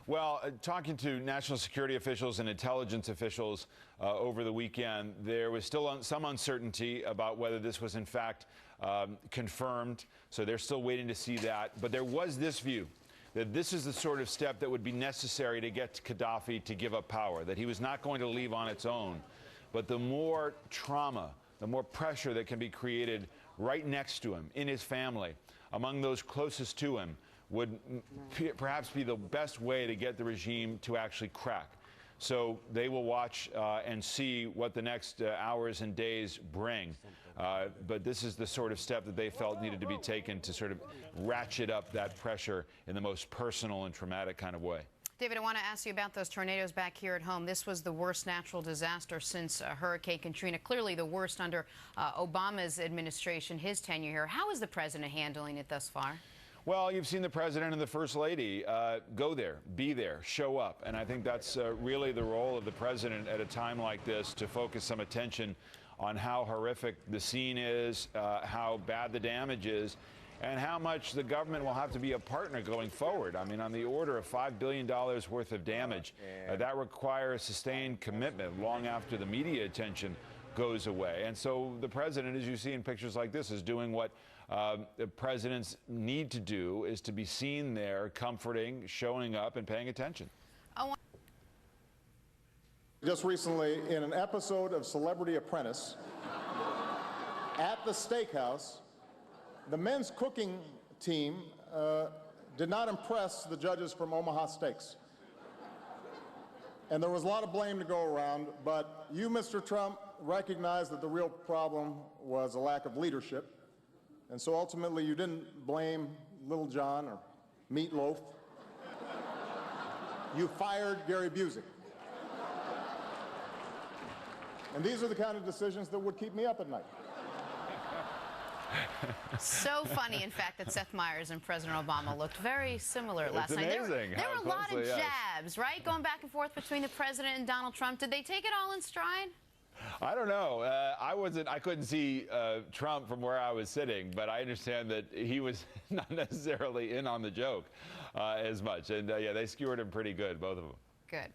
Well, talking to national security officials and intelligence officials over the weekend, there was still some uncertainty about whether this was in fact confirmed. So they're still waiting to see that. But there was this view that this is the sort of step that would be necessary to get Khaddafy to give up power, that he was not going to leave on its own. But the more trauma, the more pressure that can be created right next to him, in his family, among those closest to him, would perhaps be the best way to get the regime to actually crack. So they will watch and see what the next hours and days bring. But this is the sort of step that they felt needed to be taken to sort of ratchet up that pressure in the most personal and traumatic kind of way. David, I want to ask you about those tornadoes back here at home. This was the worst natural disaster since Hurricane Katrina, clearly the worst under Obama's administration, his tenure here. How is the president handling it thus far? Well, you've seen the president and the first lady go there, be there, show up. And I think that's really the role of the president at a time like this, to focus some attention on how horrific the scene is, how bad the damage is, and how much the government will have to be a partner going forward. I mean, on the order of $5 billion worth of damage. That requires sustained commitment long after the media attention goes away. And so the president, as you see in pictures like this, is doing what the presidents need to do, is to be seen there, comforting, showing up, and paying attention. Just recently, in an episode of Celebrity Apprentice, at the steakhouse, the men's cooking team did not impress the judges from Omaha Steaks. And there was a lot of blame to go around, but you, Mr. Trump, recognized that the real problem was a lack of leadership. And so ultimately you didn't blame Little John or Meatloaf. You fired Gary Busey. And these are the kind of decisions that would keep me up at night. So funny, in fact, that Seth Meyers and President Obama looked very similar last night. It's amazing. There were a lot of jabs, right, going back and forth between the president and Donald Trump. Did they take it all in stride? I don't know. I couldn't see Trump from where I was sitting, but I understand that he was not necessarily in on the joke as much. And yeah, they skewered him pretty good, both of them. Good.